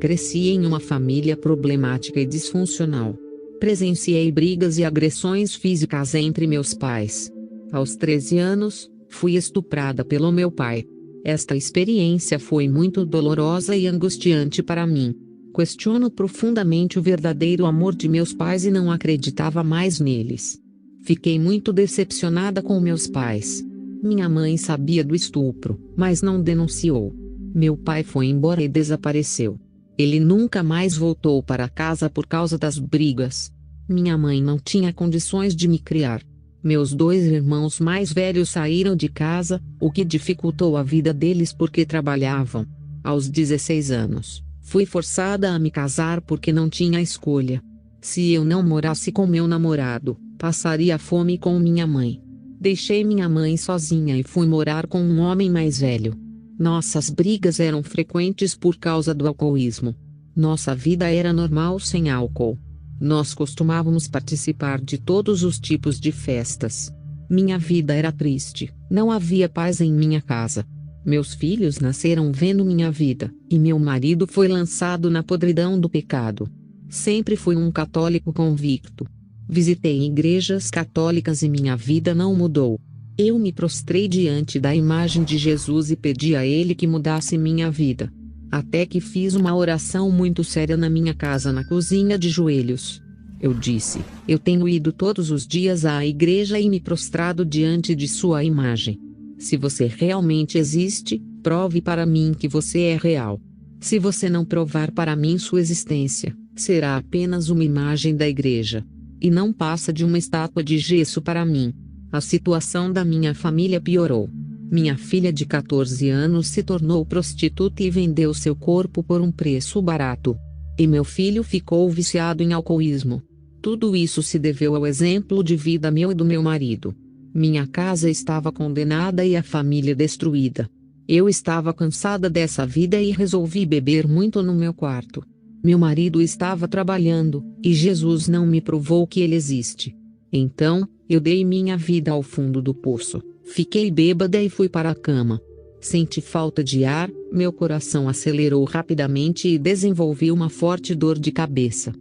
cresci em uma família problemática e disfuncional. Presenciei brigas e agressões físicas entre meus pais. Aos 13 anos, fui estuprada pelo meu pai. Esta experiência foi muito dolorosa e angustiante para mim. Questiono profundamente o verdadeiro amor de meus pais e não acreditava mais neles. Fiquei muito decepcionada com meus pais. Minha mãe sabia do estupro, mas não denunciou. Meu pai foi embora e desapareceu. Ele nunca mais voltou para casa por causa das brigas. Minha mãe não tinha condições de me criar. Meus 2 irmãos mais velhos saíram de casa, o que dificultou a vida deles porque trabalhavam. Aos 16 anos, fui forçada a me casar porque não tinha escolha. Se eu não morasse com meu namorado, passaria fome com minha mãe. Deixei minha mãe sozinha e fui morar com um homem mais velho. Nossas brigas eram frequentes por causa do alcoolismo. Nossa vida era normal sem álcool. Nós costumávamos participar de todos os tipos de festas. Minha vida era triste, não havia paz em minha casa. Meus filhos nasceram vendo minha vida, e meu marido foi lançado na podridão do pecado. Sempre fui um católico convicto. Visitei igrejas católicas e minha vida não mudou. Eu me prostrei diante da imagem de Jesus e pedi a Ele que mudasse minha vida. Até que fiz uma oração muito séria na minha casa na cozinha de joelhos. Eu disse: eu tenho ido todos os dias à igreja e me prostrado diante de sua imagem. Se você realmente existe, prove para mim que você é real. Se você não provar para mim sua existência, será apenas uma imagem da igreja. E não passa de uma estátua de gesso para mim. A situação da minha família piorou. Minha filha de 14 anos se tornou prostituta e vendeu seu corpo por um preço barato. E meu filho ficou viciado em alcoolismo. Tudo isso se deveu ao exemplo de vida meu e do meu marido. Minha casa estava condenada e a família destruída. Eu estava cansada dessa vida e resolvi beber muito no meu quarto. Meu marido estava trabalhando, e Jesus não me provou que ele existe. Então, eu dei minha vida ao fundo do poço, fiquei bêbada e fui para a cama. Senti falta de ar, meu coração acelerou rapidamente e desenvolvi uma forte dor de cabeça.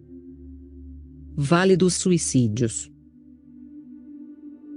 Vale dos Suicídios.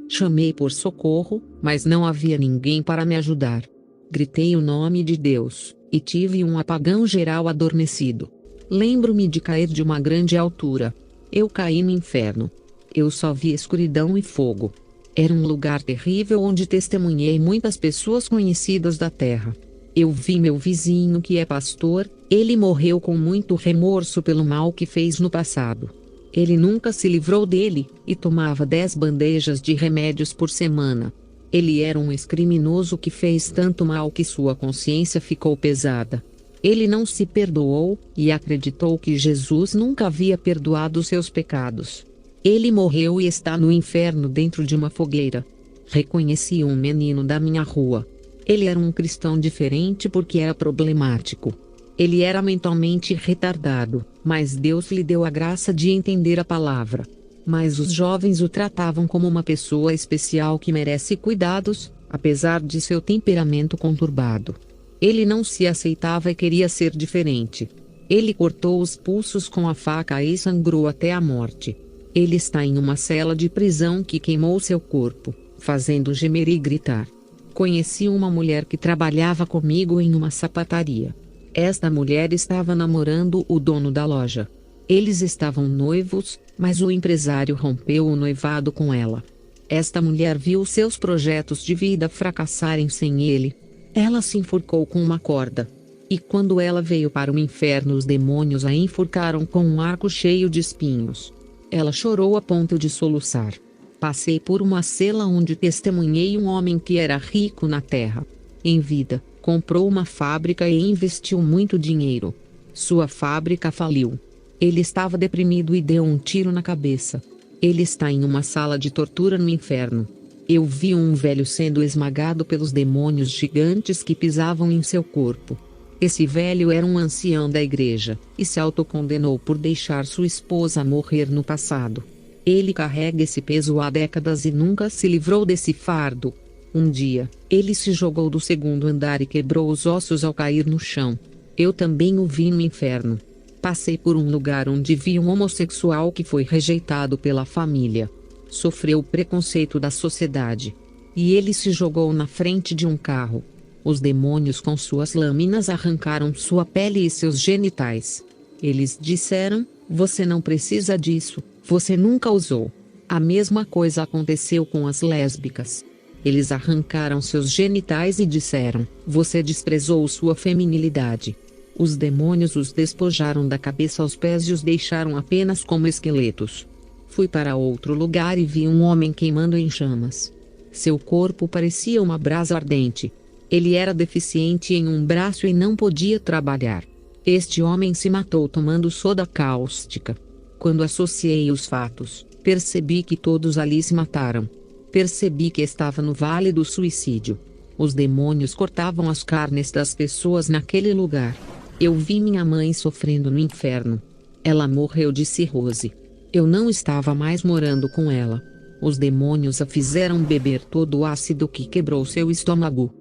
Chamei por socorro, mas não havia ninguém para me ajudar. Gritei o nome de Deus, e tive um apagão geral adormecido. Lembro-me de cair de uma grande altura. Eu caí no inferno. Eu só vi escuridão e fogo. Era um lugar terrível onde testemunhei muitas pessoas conhecidas da terra. Eu vi meu vizinho que é pastor, ele morreu com muito remorso pelo mal que fez no passado. Ele nunca se livrou dele, e tomava 10 bandejas de remédios por semana. Ele era um ex-criminoso que fez tanto mal que sua consciência ficou pesada. Ele não se perdoou, e acreditou que Jesus nunca havia perdoado seus pecados. Ele morreu e está no inferno dentro de uma fogueira. Reconheci um menino da minha rua. Ele era um cristão diferente porque era problemático. Ele era mentalmente retardado, mas Deus lhe deu a graça de entender a palavra. Mas os jovens o tratavam como uma pessoa especial que merece cuidados, apesar de seu temperamento conturbado. Ele não se aceitava e queria ser diferente. Ele cortou os pulsos com a faca e sangrou até a morte. Ele está em uma cela de prisão que queimou seu corpo, fazendo gemer e gritar. Conheci uma mulher que trabalhava comigo em uma sapataria. Esta mulher estava namorando o dono da loja. Eles estavam noivos, mas o empresário rompeu o noivado com ela. Esta mulher viu seus projetos de vida fracassarem sem ele. Ela se enforcou com uma corda. E quando ela veio para o inferno, os demônios a enforcaram com um arco cheio de espinhos. Ela chorou a ponto de soluçar. Passei por uma cela onde testemunhei um homem que era rico na terra. Em vida, comprou uma fábrica e investiu muito dinheiro. Sua fábrica faliu. Ele estava deprimido e deu um tiro na cabeça. Ele está em uma sala de tortura no inferno. Eu vi um velho sendo esmagado pelos demônios gigantes que pisavam em seu corpo. Esse velho era um ancião da igreja, e se autocondenou por deixar sua esposa morrer no passado. Ele carrega esse peso há décadas e nunca se livrou desse fardo. Um dia, ele se jogou do 2º andar e quebrou os ossos ao cair no chão. Eu também o vi no inferno. Passei por um lugar onde vi um homossexual que foi rejeitado pela família. Sofreu o preconceito da sociedade. E ele se jogou na frente de um carro. Os demônios com suas lâminas arrancaram sua pele e seus genitais. Eles disseram: você não precisa disso, você nunca usou. A mesma coisa aconteceu com as lésbicas. Eles arrancaram seus genitais e disseram: você desprezou sua feminilidade. Os demônios os despojaram da cabeça aos pés e os deixaram apenas como esqueletos. Fui para outro lugar e vi um homem queimando em chamas. Seu corpo parecia uma brasa ardente. Ele era deficiente em um braço e não podia trabalhar. Este homem se matou tomando soda cáustica. Quando associei os fatos, percebi que todos ali se mataram. Percebi que estava no vale do suicídio. Os demônios cortavam as carnes das pessoas naquele lugar. Eu vi minha mãe sofrendo no inferno. Ela morreu de cirrose. Eu não estava mais morando com ela. Os demônios a fizeram beber todo o ácido que quebrou seu estômago.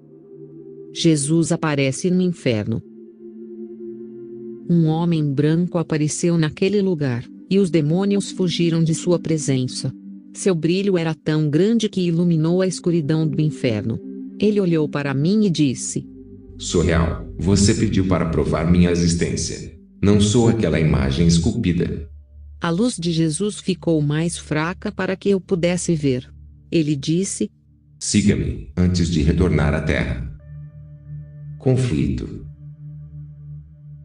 Jesus aparece no inferno. Um homem branco apareceu naquele lugar, e os demônios fugiram de sua presença. Seu brilho era tão grande que iluminou a escuridão do inferno. Ele olhou para mim e disse: sou real, você pediu para provar minha existência. Não sou aquela imagem esculpida. A luz de Jesus ficou mais fraca para que eu pudesse ver. Ele disse: siga-me, antes de retornar à terra. Conflito.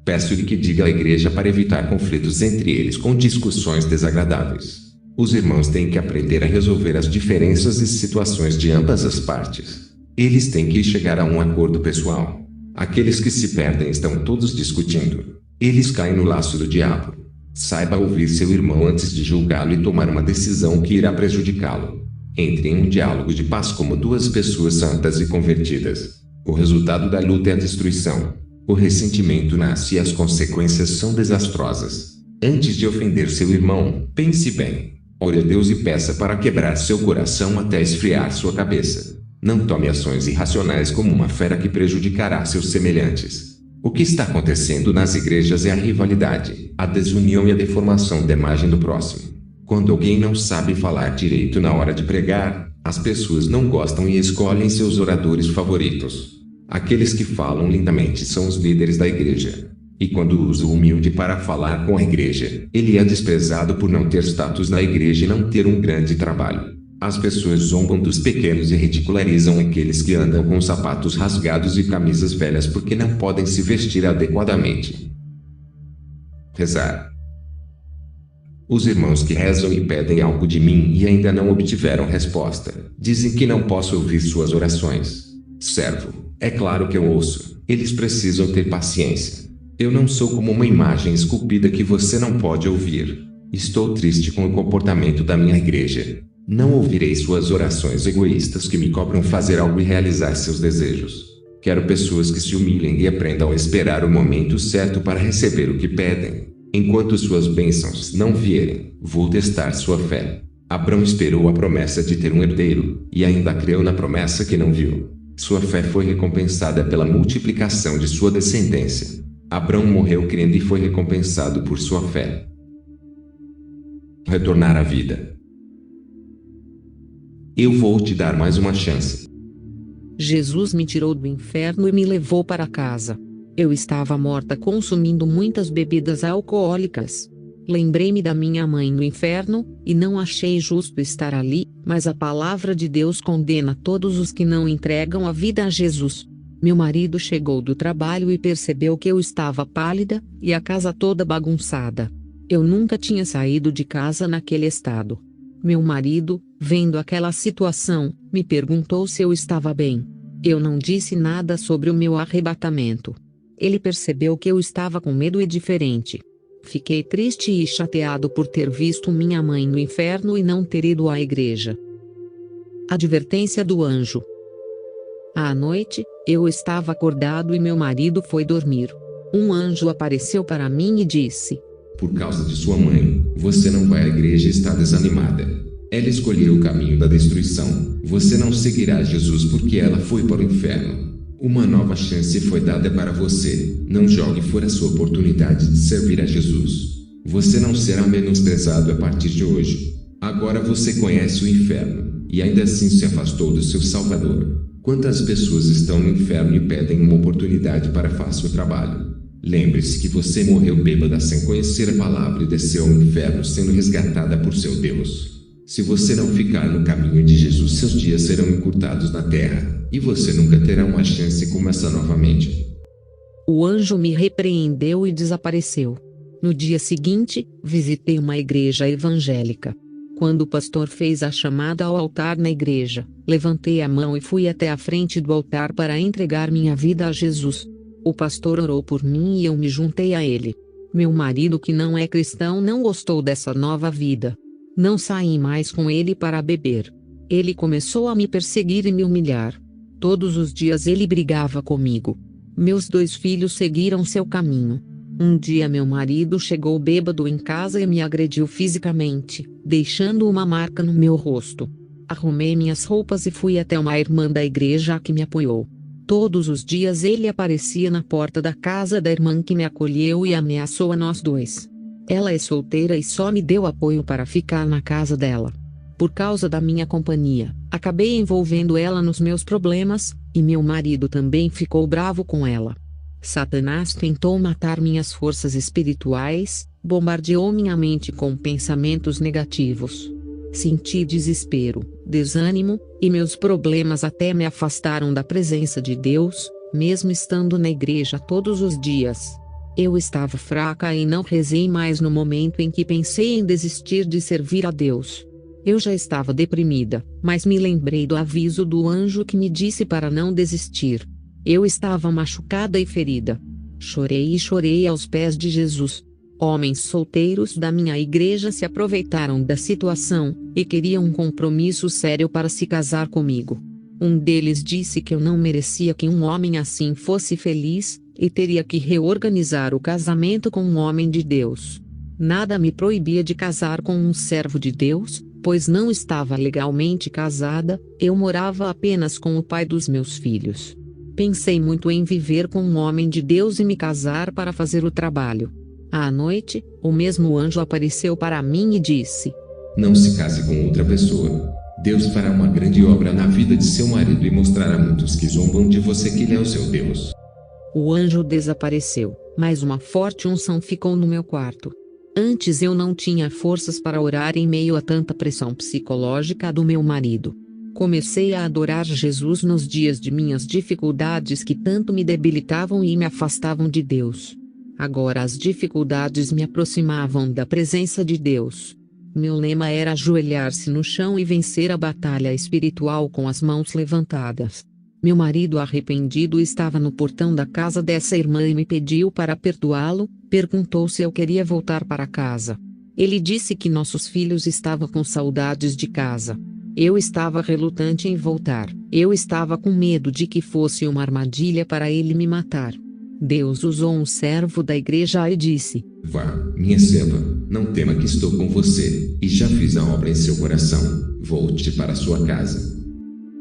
Peço-lhe que diga à igreja para evitar conflitos entre eles com discussões desagradáveis. Os irmãos têm que aprender a resolver as diferenças e situações de ambas as partes. Eles têm que chegar a um acordo pessoal. Aqueles que se perdem estão todos discutindo. Eles caem no laço do diabo. Saiba ouvir seu irmão antes de julgá-lo e tomar uma decisão que irá prejudicá-lo. Entre em um diálogo de paz como duas pessoas santas e convertidas. O resultado da luta é a destruição. O ressentimento nasce e as consequências são desastrosas. Antes de ofender seu irmão, pense bem. Ore a Deus e peça para quebrar seu coração até esfriar sua cabeça. Não tome ações irracionais como uma fera que prejudicará seus semelhantes. O que está acontecendo nas igrejas é a rivalidade, a desunião e a deformação da imagem do próximo. Quando alguém não sabe falar direito na hora de pregar, as pessoas não gostam e escolhem seus oradores favoritos. Aqueles que falam lindamente são os líderes da igreja. E quando usa o humilde para falar com a igreja, ele é desprezado por não ter status na igreja e não ter um grande trabalho. As pessoas zombam dos pequenos e ridicularizam aqueles que andam com sapatos rasgados e camisas velhas porque não podem se vestir adequadamente. Rezar. Os irmãos que rezam e pedem algo de mim e ainda não obtiveram resposta, dizem que não posso ouvir suas orações. Servo, é claro que eu ouço. Eles precisam ter paciência. Eu não sou como uma imagem esculpida que você não pode ouvir. Estou triste com o comportamento da minha igreja. Não ouvirei suas orações egoístas que me cobram fazer algo e realizar seus desejos. Quero pessoas que se humilhem e aprendam a esperar o momento certo para receber o que pedem. Enquanto suas bênçãos não vierem, vou testar sua fé. Abrão esperou a promessa de ter um herdeiro, e ainda creu na promessa que não viu. Sua fé foi recompensada pela multiplicação de sua descendência. Abrão morreu crendo e foi recompensado por sua fé. Retornar à vida. Eu vou te dar mais uma chance. Jesus me tirou do inferno e me levou para casa. Eu estava morta consumindo muitas bebidas alcoólicas. Lembrei-me da minha mãe no inferno, e não achei justo estar ali, mas a palavra de Deus condena todos os que não entregam a vida a Jesus. Meu marido chegou do trabalho e percebeu que eu estava pálida, e a casa toda bagunçada. Eu nunca tinha saído de casa naquele estado. Meu marido, vendo aquela situação, me perguntou se eu estava bem. Eu não disse nada sobre o meu arrebatamento. Ele percebeu que eu estava com medo e diferente. Fiquei triste e chateado por ter visto minha mãe no inferno e não ter ido à igreja. Advertência do anjo. À noite, eu estava acordado e meu marido foi dormir. Um anjo apareceu para mim e disse: por causa de sua mãe, você não vai à igreja e está desanimada. Ela escolheu o caminho da destruição. Você não seguirá Jesus porque ela foi para o inferno. Uma nova chance foi dada para você. Não jogue fora sua oportunidade de servir a Jesus. Você não será menosprezado a partir de hoje. Agora você conhece o inferno, e ainda assim se afastou do seu Salvador. Quantas pessoas estão no inferno e pedem uma oportunidade para fazer o trabalho? Lembre-se que você morreu bêbada sem conhecer a palavra e desceu ao inferno sendo resgatada por seu Deus. Se você não ficar no caminho de Jesus, seus dias serão encurtados na terra, e você nunca terá uma chance como essa novamente. O anjo me repreendeu e desapareceu. No dia seguinte, visitei uma igreja evangélica. Quando o pastor fez a chamada ao altar na igreja, levantei a mão e fui até a frente do altar para entregar minha vida a Jesus. O pastor orou por mim e eu me juntei a ele. Meu marido, que não é cristão, não gostou dessa nova vida. Não saí mais com ele para beber. Ele começou a me perseguir e me humilhar. Todos os dias ele brigava comigo. Meus 2 filhos seguiram seu caminho. Um dia meu marido chegou bêbado em casa e me agrediu fisicamente, deixando uma marca no meu rosto. Arrumei minhas roupas e fui até uma irmã da igreja que me apoiou. Todos os dias ele aparecia na porta da casa da irmã que me acolheu e ameaçou a nós 2. Ela é solteira e só me deu apoio para ficar na casa dela. Por causa da minha companhia, acabei envolvendo ela nos meus problemas, e meu marido também ficou bravo com ela. Satanás tentou matar minhas forças espirituais, bombardeou minha mente com pensamentos negativos. Senti desespero, desânimo, e meus problemas até me afastaram da presença de Deus, mesmo estando na igreja todos os dias. Eu estava fraca e não rezei mais no momento em que pensei em desistir de servir a Deus. Eu já estava deprimida, mas me lembrei do aviso do anjo que me disse para não desistir. Eu estava machucada e ferida. Chorei e chorei aos pés de Jesus. Homens solteiros da minha igreja se aproveitaram da situação, e queriam um compromisso sério para se casar comigo. Um deles disse que eu não merecia que um homem assim fosse feliz, e teria que reorganizar o casamento com um homem de Deus. Nada me proibia de casar com um servo de Deus, pois não estava legalmente casada, eu morava apenas com o pai dos meus filhos. Pensei muito em viver com um homem de Deus e me casar para fazer o trabalho. À noite, o mesmo anjo apareceu para mim e disse: Não se case com outra pessoa. Deus fará uma grande obra na vida de seu marido e mostrará a muitos que zombam de você que ele é o seu Deus. O anjo desapareceu, mas uma forte unção ficou no meu quarto. Antes eu não tinha forças para orar em meio a tanta pressão psicológica do meu marido. Comecei a adorar Jesus nos dias de minhas dificuldades que tanto me debilitavam e me afastavam de Deus. Agora as dificuldades me aproximavam da presença de Deus. Meu lema era ajoelhar-se no chão e vencer a batalha espiritual com as mãos levantadas. Meu marido arrependido estava no portão da casa dessa irmã e me pediu para perdoá-lo, perguntou se eu queria voltar para casa. Ele disse que nossos filhos estavam com saudades de casa. Eu estava relutante em voltar, eu estava com medo de que fosse uma armadilha para ele me matar. Deus usou um servo da igreja e disse: Vá, minha serva, não tema que estou com você, e já fiz a obra em seu coração, volte para sua casa.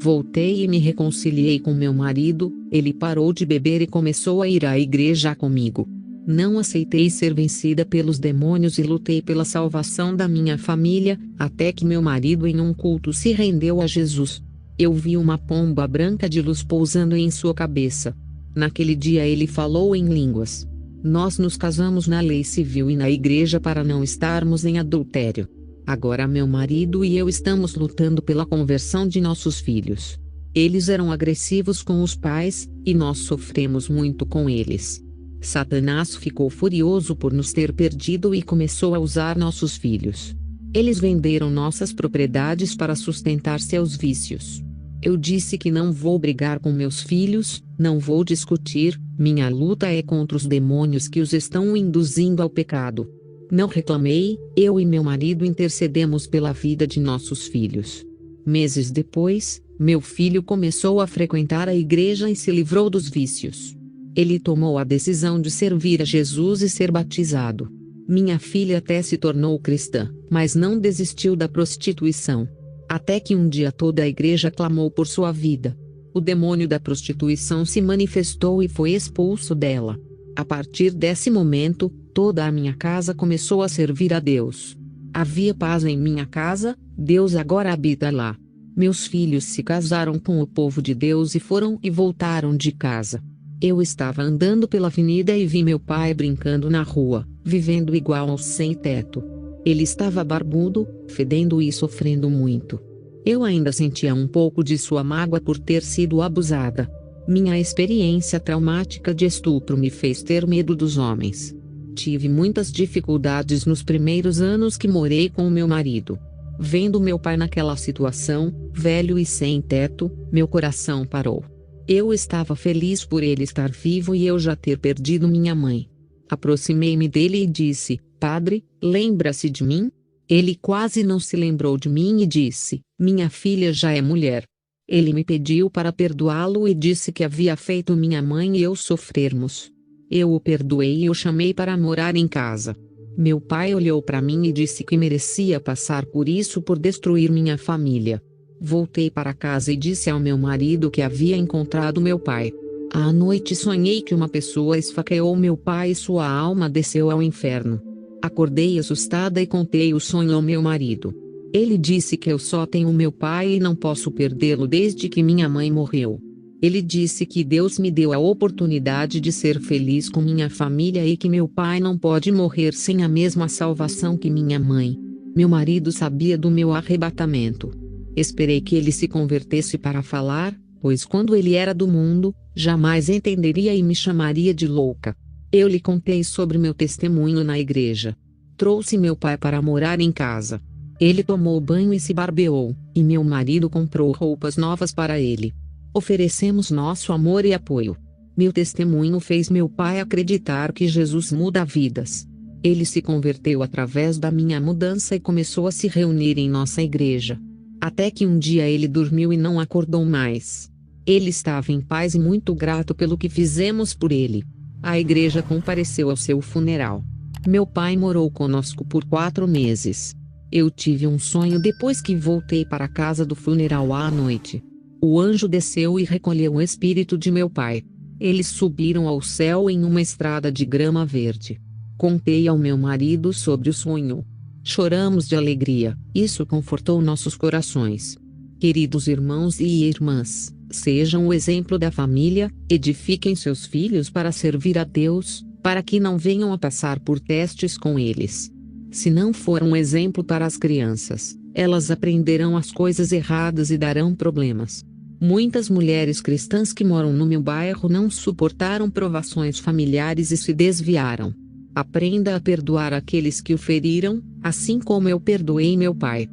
Voltei e me reconciliei com meu marido, ele parou de beber e começou a ir à igreja comigo. Não aceitei ser vencida pelos demônios e lutei pela salvação da minha família, até que meu marido em um culto se rendeu a Jesus. Eu vi uma pomba branca de luz pousando em sua cabeça. Naquele dia ele falou em línguas. Nós nos casamos na lei civil e na igreja para não estarmos em adultério. Agora meu marido e eu estamos lutando pela conversão de nossos filhos. Eles eram agressivos com os pais, e nós sofremos muito com eles. Satanás ficou furioso por nos ter perdido e começou a usar nossos filhos. Eles venderam nossas propriedades para sustentar seus vícios. Eu disse que não vou brigar com meus filhos, não vou discutir, minha luta é contra os demônios que os estão induzindo ao pecado. Não reclamei, eu e meu marido intercedemos pela vida de nossos filhos. Meses depois, meu filho começou a frequentar a igreja e se livrou dos vícios. Ele tomou a decisão de servir a Jesus e ser batizado. Minha filha até se tornou cristã, mas não desistiu da prostituição. Até que um dia toda a igreja clamou por sua vida. O demônio da prostituição se manifestou e foi expulso dela. A partir desse momento, toda a minha casa começou a servir a Deus. Havia paz em minha casa, Deus agora habita lá. Meus filhos se casaram com o povo de Deus e foram e voltaram de casa. Eu estava andando pela avenida e vi meu pai brincando na rua, vivendo igual ao sem teto. Ele estava barbudo, fedendo e sofrendo muito. Eu ainda sentia um pouco de sua mágoa por ter sido abusada. Minha experiência traumática de estupro me fez ter medo dos homens. Tive muitas dificuldades nos primeiros anos que morei com o meu marido. Vendo meu pai naquela situação, velho e sem teto, meu coração parou. Eu estava feliz por ele estar vivo e eu já ter perdido minha mãe. Aproximei-me dele e disse: "Padre, lembra-se de mim?" Ele quase não se lembrou de mim e disse: "Minha filha já é mulher." Ele me pediu para perdoá-lo e disse que havia feito minha mãe e eu sofrermos. Eu o perdoei e o chamei para morar em casa. Meu pai olhou para mim e disse que merecia passar por isso por destruir minha família. Voltei para casa e disse ao meu marido que havia encontrado meu pai. À noite sonhei que uma pessoa esfaqueou meu pai e sua alma desceu ao inferno. Acordei assustada e contei o sonho ao meu marido. Ele disse que eu só tenho meu pai e não posso perdê-lo desde que minha mãe morreu. Ele disse que Deus me deu a oportunidade de ser feliz com minha família e que meu pai não pode morrer sem a mesma salvação que minha mãe. Meu marido sabia do meu arrebatamento. Esperei que ele se convertesse para falar, pois quando ele era do mundo, jamais entenderia e me chamaria de louca. Eu lhe contei sobre meu testemunho na igreja. Trouxe meu pai para morar em casa. Ele tomou banho e se barbeou, e meu marido comprou roupas novas para ele. Oferecemos nosso amor e apoio. Meu testemunho fez meu pai acreditar que Jesus muda vidas. Ele se converteu através da minha mudança e começou a se reunir em nossa igreja. Até que um dia ele dormiu e não acordou mais. Ele estava em paz e muito grato pelo que fizemos por ele. A igreja compareceu ao seu funeral. Meu pai morou conosco por 4 meses. Eu tive um sonho depois que voltei para a casa do funeral à noite. O anjo desceu e recolheu o espírito de meu pai. Eles subiram ao céu em uma estrada de grama verde. Contei ao meu marido sobre o sonho. Choramos de alegria, isso confortou nossos corações. Queridos irmãos e irmãs, sejam o exemplo da família, edifiquem seus filhos para servir a Deus, para que não venham a passar por testes com eles. Se não for um exemplo para as crianças, elas aprenderão as coisas erradas e darão problemas. Muitas mulheres cristãs que moram no meu bairro não suportaram provações familiares e se desviaram. Aprenda a perdoar aqueles que o feriram, assim como eu perdoei meu pai.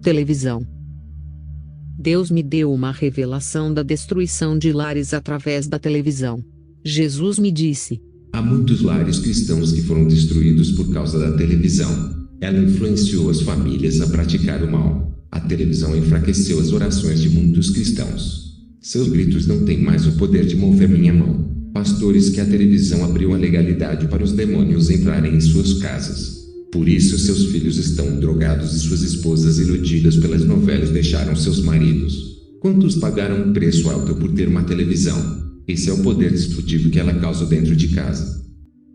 Televisão. Deus me deu uma revelação da destruição de lares através da televisão. Jesus me disse: há muitos lares cristãos que foram destruídos por causa da televisão. Ela influenciou as famílias a praticar o mal. A televisão enfraqueceu as orações de muitos cristãos. Seus gritos não têm mais o poder de mover minha mão. Pastores que a televisão abriu a legalidade para os demônios entrarem em suas casas. Por isso seus filhos estão drogados e suas esposas iludidas pelas novelas deixaram seus maridos. Quantos pagaram um preço alto por ter uma televisão? Esse é o poder destrutivo que ela causa dentro de casa.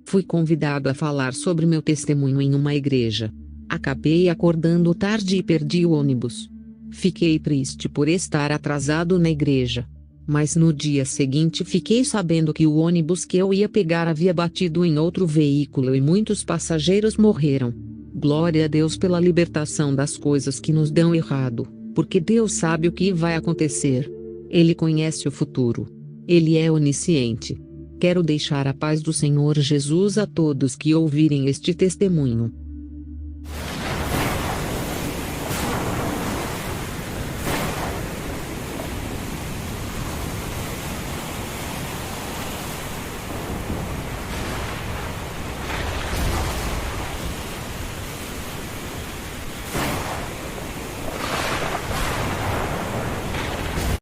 Fui convidado a falar sobre meu testemunho em uma igreja. Acabei acordando tarde e perdi o ônibus. Fiquei triste por estar atrasado na igreja. Mas no dia seguinte fiquei sabendo que o ônibus que eu ia pegar havia batido em outro veículo e muitos passageiros morreram. Glória a Deus pela libertação das coisas que nos dão errado, porque Deus sabe o que vai acontecer. Ele conhece o futuro. Ele é onisciente. Quero deixar a paz do Senhor Jesus a todos que ouvirem este testemunho.